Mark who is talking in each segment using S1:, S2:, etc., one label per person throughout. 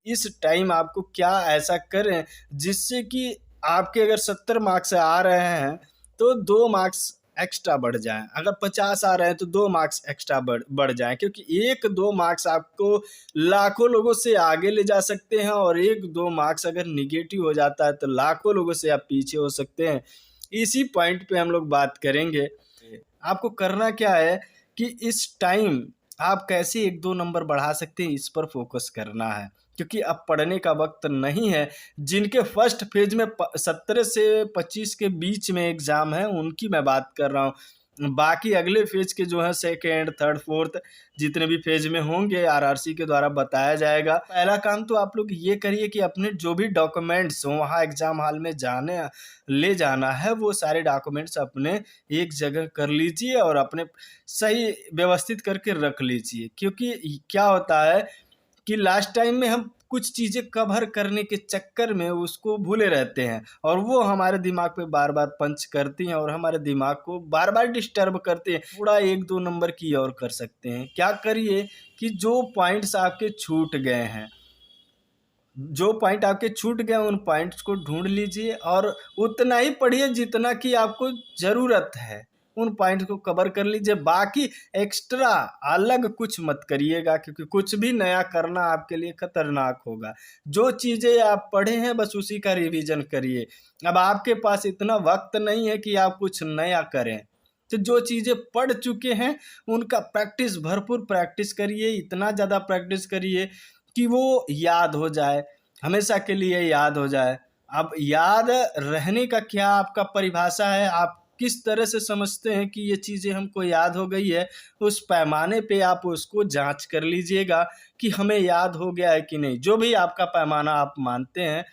S1: इस टाइम आपको क्या ऐसा करें जिससे कि आपके अगर 70 मार्क्स आ रहे हैं तो 2 मार्क्स एक्स्ट्रा बढ़ जाएँ। अगर 50 आ रहे हैं तो 2 मार्क्स एक्स्ट्रा बढ़ जाएँ, क्योंकि 1-2 मार्क्स आपको लाखों लोगों से आगे ले जा सकते हैं और 1-2 मार्क्स अगर नेगेटिव हो जाता है तो लाखों लोगों से आप पीछे हो सकते हैं। इसी पॉइंट पे हम लोग बात करेंगे। आपको करना क्या है कि इस टाइम आप कैसे 1-2 नंबर बढ़ा सकते हैं, इस पर फ़ोकस करना है। क्योंकि अब पढ़ने का वक़्त नहीं है। जिनके फर्स्ट फ़ेज़ में 17 से 25 के बीच में एग्ज़ाम है, उनकी मैं बात कर रहा हूँ। बाकी अगले फ़ेज़ के जो हैं सेकंड, थर्ड, फोर्थ जितने भी फ़ेज़ में होंगे आरआरसी के द्वारा बताया जाएगा। पहला काम तो आप लोग ये करिए कि अपने जो भी डॉक्यूमेंट्स वहाँ एग्ज़ाम हॉल में ले जाना है, वो सारे डॉक्यूमेंट्स अपने एक जगह कर लीजिए और अपने सही व्यवस्थित करके रख लीजिए। क्योंकि क्या होता है कि लास्ट टाइम में हम कुछ चीज़ें कवर करने के चक्कर में उसको भूले रहते हैं और वो हमारे दिमाग पे बार-बार पंच करती हैं और हमारे दिमाग को बार-बार डिस्टर्ब करते हैं। थोड़ा 1-2 नंबर की और कर सकते हैं। क्या करिए कि जो पॉइंट्स आपके छूट गए हैं, जो पॉइंट आपके छूट गए उन पॉइंट्स को ढूँढ लीजिए और उतना ही पढ़िए जितना कि आपको ज़रूरत है। उन पॉइंट्स को कवर कर लीजिए, बाकी एक्स्ट्रा अलग कुछ मत करिएगा, क्योंकि कुछ भी नया करना आपके लिए खतरनाक होगा। जो चीज़ें आप पढ़े हैं बस उसी का रिवीजन करिए। अब आपके पास इतना वक़्त नहीं है कि आप कुछ नया करें। तो जो चीज़ें पढ़ चुके हैं उनका भरपूर प्रैक्टिस करिए, इतना ज़्यादा प्रैक्टिस करिए कि वो याद हो जाए, हमेशा के लिए याद हो जाए। अब याद रहने का क्या आपका परिभाषा है, आप किस तरह से समझते हैं कि ये चीज़ें हमको याद हो गई है, उस पैमाने पे आप उसको जाँच कर लीजिएगा कि हमें याद हो गया है कि नहीं। जो भी आपका पैमाना आप मानते हैं,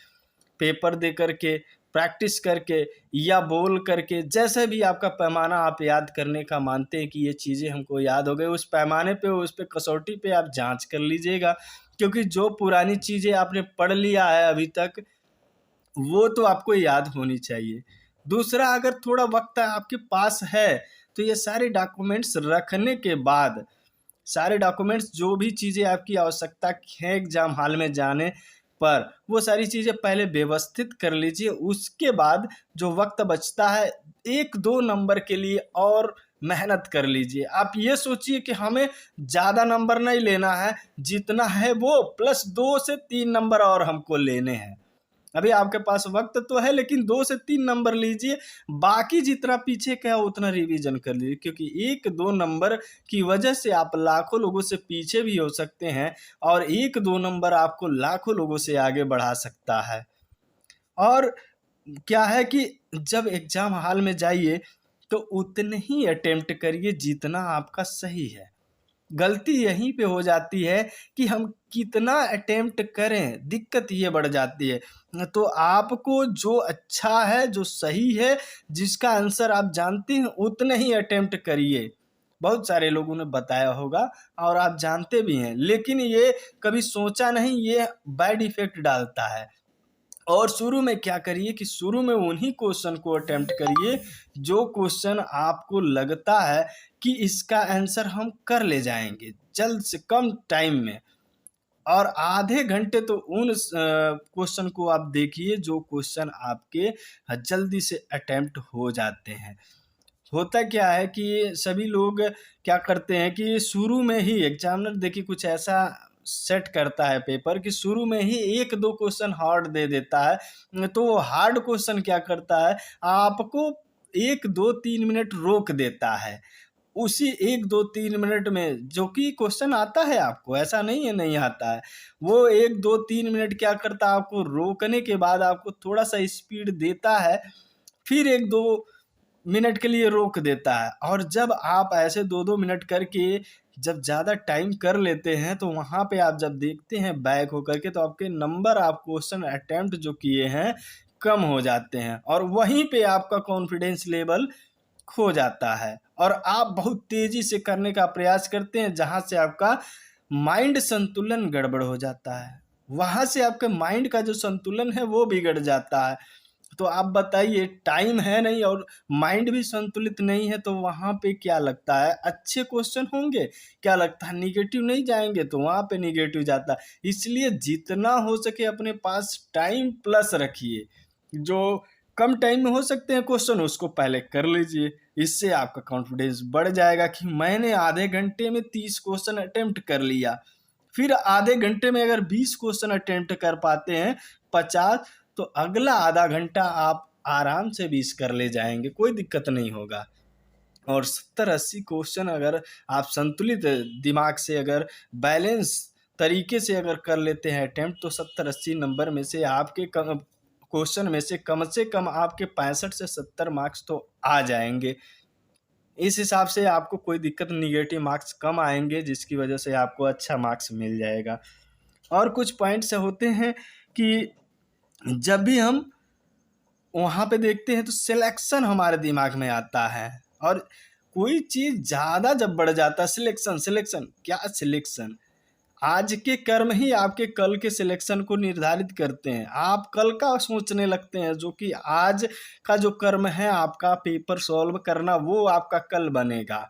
S1: पेपर दे कर के, प्रैक्टिस करके या बोल करके, जैसे भी आपका पैमाना आप याद करने का मानते हैं कि ये चीज़ें हमको याद हो गई, उस पैमाने पे, उस पे कसौटी पे आप जाँच कर लीजिएगा। क्योंकि जो पुरानी चीज़ें आपने पढ़ लिया है अभी तक, वो तो आपको याद होनी चाहिए। दूसरा, अगर थोड़ा वक़्त आपके पास है, तो ये सारे डॉक्यूमेंट्स रखने के बाद, सारे डॉक्यूमेंट्स जो भी चीज़ें आपकी आवश्यकता है एग्ज़ाम हॉल में जाने पर, वो सारी चीज़ें पहले व्यवस्थित कर लीजिए। उसके बाद जो वक़्त बचता है, 1-2 नंबर के लिए और मेहनत कर लीजिए। आप ये सोचिए कि हमें ज़्यादा नंबर नहीं लेना है, जितना है वो प्लस 2 से 3 नंबर और हमको लेने हैं। अभी आपके पास वक़्त तो है, लेकिन 2 से 3 नंबर लीजिए, बाकी जितना पीछे का है उतना रिवीज़न कर लीजिए, क्योंकि 1-2 नंबर की वजह से आप लाखों लोगों से पीछे भी हो सकते हैं और 1-2 नंबर आपको लाखों लोगों से आगे बढ़ा सकता है। और क्या है कि जब एग्ज़ाम हॉल में जाइए, तो उतने ही अटेम्प्ट करिए जितना आपका सही है। गलती यहीं पे हो जाती है कि हम कितना अटेम्प्ट करें, दिक्कत ये बढ़ जाती है। तो आपको जो अच्छा है, जो सही है, जिसका आंसर आप जानते हैं, उतने ही अटेम्प्ट करिए। बहुत सारे लोगों ने बताया होगा और आप जानते भी हैं, लेकिन ये कभी सोचा नहीं, ये बैड इफ़ेक्ट डालता है। और शुरू में क्या करिए कि शुरू में उन्हीं क्वेश्चन को अटेम्प्ट करिए, जो क्वेश्चन आपको लगता है कि इसका आंसर हम कर ले जाएँगे, जल्द से कम टाइम में। और आधे घंटे तो उन क्वेश्चन को आप देखिए जो क्वेश्चन आपके जल्दी से अटेम्प्ट हो जाते हैं। होता क्या है कि सभी लोग क्या करते हैं कि शुरू में ही एग्ज़ामिनर देखिए कुछ ऐसा सेट करता है पेपर कि शुरू में ही 1-2 क्वेश्चन हार्ड दे देता है। तो वो हार्ड क्वेश्चन क्या करता है, आपको 1, 2, 3 मिनट रोक देता है। उसी 1, 2, 3 मिनट में जो कि क्वेश्चन आता है आपको, ऐसा नहीं है नहीं आता है। वो 1, 2, 3 मिनट क्या करता है, आपको रोकने के बाद आपको थोड़ा-सा स्पीड देता है, फिर 1-2 मिनट के लिए रोक देता है। और जब आप ऐसे 2-2 मिनट करके जब ज़्यादा टाइम कर लेते हैं, तो वहाँ पे आप जब देखते हैं बैक होकर के, तो आपके नंबर, आप क्वेश्चन अटेम्प्ट जो किए हैं, कम हो जाते हैं और वहीं पे आपका कॉन्फिडेंस लेवल खो जाता है और आप बहुत तेज़ी से करने का प्रयास करते हैं, जहाँ से आपका माइंड संतुलन गड़बड़ हो जाता है। वहाँ से आपके माइंड का जो संतुलन है वो बिगड़ जाता है तो आप बताइए, टाइम है नहीं और माइंड भी संतुलित नहीं है, तो वहाँ पे क्या लगता है अच्छे क्वेश्चन होंगे? क्या लगता है निगेटिव नहीं जाएंगे? तो वहाँ पे निगेटिव जाता है। इसलिए जितना हो सके अपने पास टाइम प्लस रखिए। जो कम टाइम में हो सकते हैं क्वेश्चन, उसको पहले कर लीजिए। इससे आपका कॉन्फिडेंस बढ़ जाएगा कि मैंने आधे घंटे में 30 क्वेश्चन अटेम्प्ट कर लिया। फिर आधे घंटे में अगर 20 क्वेश्चन अटेम्प्ट कर पाते हैं, 50, तो अगला आधा घंटा आप आराम से 20 कर ले जाएंगे, कोई दिक्कत नहीं होगा। और 70-80 क्वेश्चन अगर आप संतुलित दिमाग से, अगर बैलेंस तरीके से अगर कर लेते हैं अटेम्प्ट, तो 70-80 नंबर में से आपके क्वेश्चन में से कम आपके 65 से 70 मार्क्स तो आ जाएंगे। इस हिसाब से आपको कोई दिक्कत, निगेटिव मार्क्स कम आएंगे, जिसकी वजह से आपको अच्छा मार्क्स मिल जाएगा। और कुछ पॉइंट्स होते हैं कि जब भी हम वहाँ पे देखते हैं तो सिलेक्शन हमारे दिमाग में आता है, और कोई चीज़ ज़्यादा जब बढ़ जाता है, सिलेक्शन क्या सिलेक्शन, आज के कर्म ही आपके कल के सिलेक्शन को निर्धारित करते हैं। आप कल का सोचने लगते हैं, जो कि आज का जो कर्म है आपका पेपर सॉल्व करना, वो आपका कल बनेगा।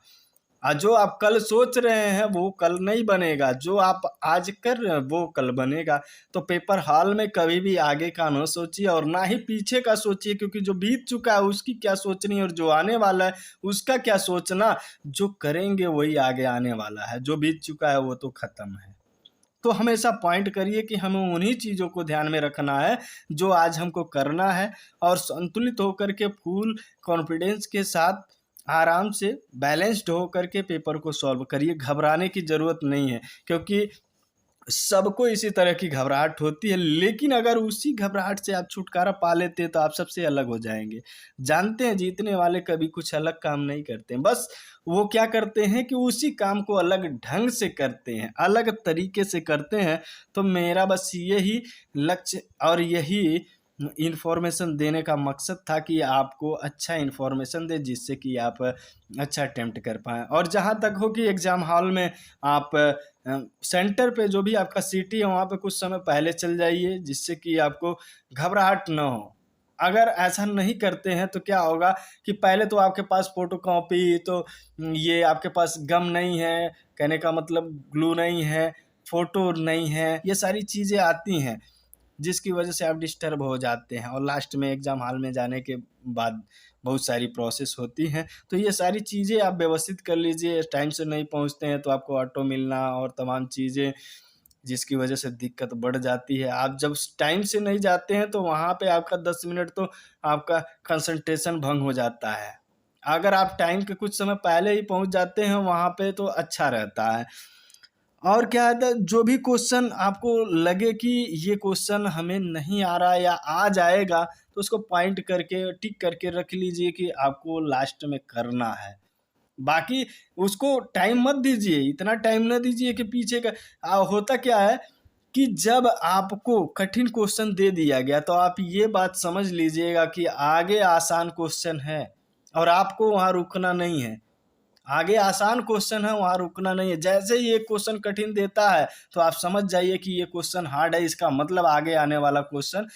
S1: जो आप कल सोच रहे हैं वो कल नहीं बनेगा, जो आप आज कर रहे हैं वो कल बनेगा। तो पेपर हॉल में कभी भी आगे का न सोचिए और ना ही पीछे का सोचिए, क्योंकि जो बीत चुका है उसकी क्या सोचनी है और जो आने वाला है उसका क्या सोचना। जो करेंगे वही आगे आने वाला है, जो बीत चुका है वो तो खत्म है। तो हमेशा पॉइंट करिए कि हमें उन्हीं चीज़ों को ध्यान में रखना है जो आज हमको करना है, और संतुलित होकर के फुल कॉन्फिडेंस के साथ आराम से बैलेंस्ड होकर के पेपर को सॉल्व करिए। घबराने की ज़रूरत नहीं है, क्योंकि सबको इसी तरह की घबराहट होती है, लेकिन अगर उसी घबराहट से आप छुटकारा पा लेते हैं तो आप सबसे अलग हो जाएंगे। जानते हैं जीतने वाले कभी कुछ अलग काम नहीं करते हैं, बस वो क्या करते हैं कि उसी काम को अलग ढंग से करते हैं, अलग तरीके से करते हैं। तो मेरा बस यही लक्ष्य और यही इन्फॉर्मेशन देने का मकसद था कि आपको अच्छा इन्फॉर्मेशन दे, जिससे कि आप अच्छा अटेम्प्ट कर पाएँ। और जहाँ तक हो कि एग्ज़ाम हॉल में आप सेंटर पे जो भी आपका सिटी है वहाँ पे कुछ समय पहले चल जाइए, जिससे कि आपको घबराहट ना हो। अगर ऐसा नहीं करते हैं तो क्या होगा कि पहले तो आपके पास फ़ोटोकॉपी, तो ये आपके पास गम नहीं है, कहने का मतलब ग्लू नहीं है, फ़ोटो नहीं है, ये सारी चीज़ें आती हैं, जिसकी वजह से आप डिस्टर्ब हो जाते हैं। और लास्ट में एग्ज़ाम हॉल में जाने के बाद बहुत सारी प्रोसेस होती हैं। तो ये सारी चीज़ें आप व्यवस्थित कर लीजिए। टाइम से नहीं पहुँचते हैं तो आपको ऑटो मिलना और तमाम चीज़ें, जिसकी वजह से दिक्कत बढ़ जाती है। आप जब टाइम से नहीं जाते हैं तो वहाँ पे आपका 10 मिनट तो आपका कंसंट्रेशन भंग हो जाता है। अगर आप टाइम के कुछ समय पहले ही पहुँच जाते हैं वहाँ पे तो अच्छा रहता है। और क्या है, जो भी क्वेश्चन आपको लगे कि ये क्वेश्चन हमें नहीं आ रहा या आ जाएगा, तो उसको पॉइंट करके टिक करके रख लीजिए कि आपको लास्ट में करना है। बाकी उसको टाइम मत दीजिए, इतना टाइम ना दीजिए कि पीछे का होता क्या है कि जब आपको कठिन क्वेश्चन दे दिया गया तो आप ये बात समझ लीजिएगा कि आगे आसान क्वेश्चन है और आपको वहाँ रुकना नहीं है। आगे आसान क्वेश्चन है, वहाँ रुकना नहीं है। जैसे ही ये क्वेश्चन कठिन देता है तो आप समझ जाइए कि ये क्वेश्चन हार्ड है, इसका मतलब आगे आने वाला क्वेश्चन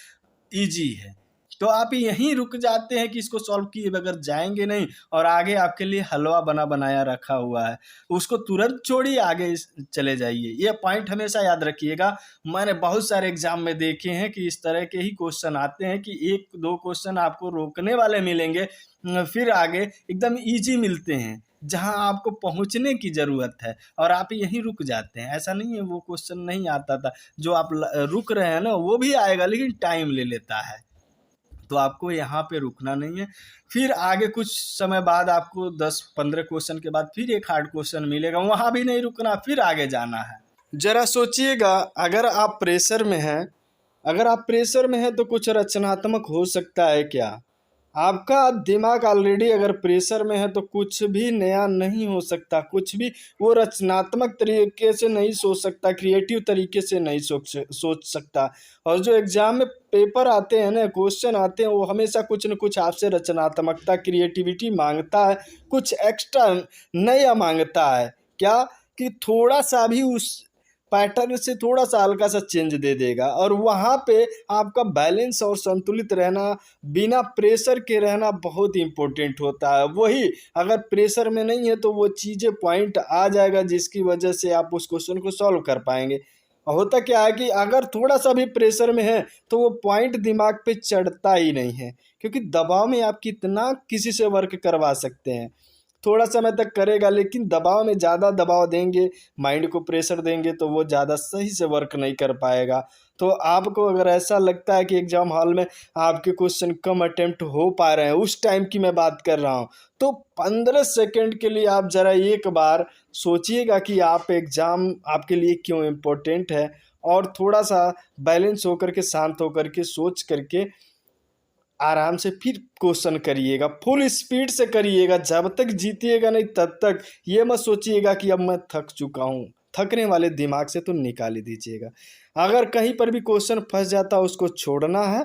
S1: ईजी है। तो आप यहीं रुक जाते हैं कि इसको सॉल्व किए बगैर जाएँगे नहीं, और आगे आपके लिए हलवा बना बनाया रखा हुआ है, उसको तुरंत छोड़िए, आगे चले जाइए। ये पॉइंट हमेशा याद रखिएगा। मैंने बहुत सारे एग्ज़ाम में देखे हैं कि इस तरह के ही क्वेश्चन आते हैं कि 1-2 क्वेश्चन आपको रोकने वाले मिलेंगे, फिर आगे एकदम ईज़ी मिलते हैं, जहाँ आपको पहुँचने की ज़रूरत है और आप यहीं रुक जाते हैं। ऐसा नहीं है वो क्वेश्चन नहीं आता था, जो आप रुक रहे हैं ना वो भी आएगा, लेकिन टाइम ले लेता है। तो आपको यहाँ पे रुकना नहीं है। फिर आगे कुछ समय बाद आपको 10-15 क्वेश्चन के बाद फिर एक हार्ड क्वेश्चन मिलेगा, वहाँ भी नहीं रुकना, फिर आगे जाना है। ज़रा सोचिएगा, अगर आप प्रेशर में हैं तो कुछ रचनात्मक हो सकता है क्या? आपका दिमाग ऑलरेडी अगर प्रेशर में है तो कुछ भी नया नहीं हो सकता, कुछ भी वो रचनात्मक तरीके से नहीं सोच सकता, क्रिएटिव तरीके से नहीं सोच सकता। और जो एग्ज़ाम में पेपर आते हैं ना, क्वेश्चन आते हैं, वो हमेशा कुछ न कुछ आपसे रचनात्मकता, क्रिएटिविटी मांगता है, कुछ एक्स्ट्रा नया मांगता है। क्या कि थोड़ा सा भी उस पैटर्न से थोड़ा सा हल्का सा चेंज दे देगा, और वहाँ पे आपका बैलेंस और संतुलित रहना, बिना प्रेशर के रहना बहुत इंपॉर्टेंट होता है। वही अगर प्रेशर में नहीं है तो वो चीज़ें पॉइंट आ जाएगा, जिसकी वजह से आप उस क्वेश्चन को सॉल्व कर पाएंगे। होता क्या है कि अगर थोड़ा सा भी प्रेशर में है तो वो पॉइंट दिमाग पे चढ़ता ही नहीं है, क्योंकि दबाव में आप कितना किसी से वर्क करवा सकते हैं, थोड़ा समय तक करेगा, लेकिन दबाव में ज़्यादा दबाव देंगे, माइंड को प्रेशर देंगे तो वो ज़्यादा सही से वर्क नहीं कर पाएगा। तो आपको अगर ऐसा लगता है कि एग्जाम हॉल में आपके क्वेश्चन कम अटेम्प्ट हो पा रहे हैं, उस टाइम की मैं बात कर रहा हूँ, तो 15 सेकंड के लिए आप ज़रा एक बार सोचिएगा कि आप एग्ज़ाम आपके लिए क्यों इम्पोर्टेंट है, और थोड़ा सा बैलेंस होकर के, शांत होकर के, सोच करके आराम से फिर क्वेश्चन करिएगा, फुल स्पीड से करिएगा, जब तक जीतिएगा नहीं तब तक ये मत सोचिएगा कि अब मैं थक चुका हूँ। थकने वाले दिमाग से तो निकाल ही दीजिएगा। अगर कहीं पर भी क्वेश्चन फंस जाता है उसको छोड़ना है,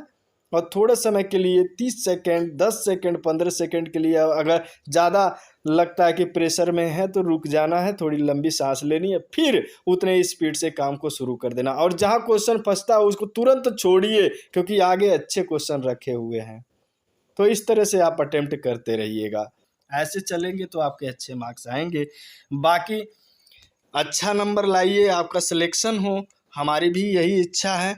S1: और थोड़े समय के लिए 30 सेकेंड, 10 सेकेंड, 15 सेकेंड के लिए, अगर ज़्यादा लगता है कि प्रेशर में है तो रुक जाना है, थोड़ी लंबी सांस लेनी है, फिर उतने ही स्पीड से काम को शुरू कर देना। और जहाँ क्वेश्चन फंसता है उसको तुरंत छोड़िए, क्योंकि आगे अच्छे क्वेश्चन रखे हुए हैं। तो इस तरह से आप अटेम्प्ट करते रहिएगा, ऐसे चलेंगे तो आपके अच्छे मार्क्स आएंगे। बाकी अच्छा नंबर लाइए, आपका सिलेक्शन हो, हमारी भी यही इच्छा है।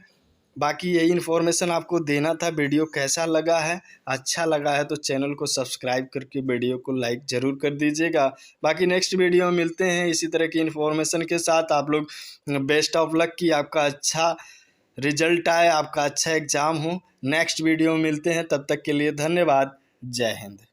S1: बाकी यही इन्फॉर्मेशन आपको देना था। वीडियो कैसा लगा है, अच्छा लगा है तो चैनल को सब्सक्राइब करके वीडियो को लाइक ज़रूर कर दीजिएगा। बाकी नेक्स्ट वीडियो में मिलते हैं इसी तरह की इन्फॉर्मेशन के साथ। आप लोग बेस्ट ऑफ लक, की आपका अच्छा रिजल्ट आए, आपका अच्छा एग्ज़ाम हो। नेक्स्ट वीडियो में मिलते हैं, तब तक के लिए धन्यवाद। जय हिंद।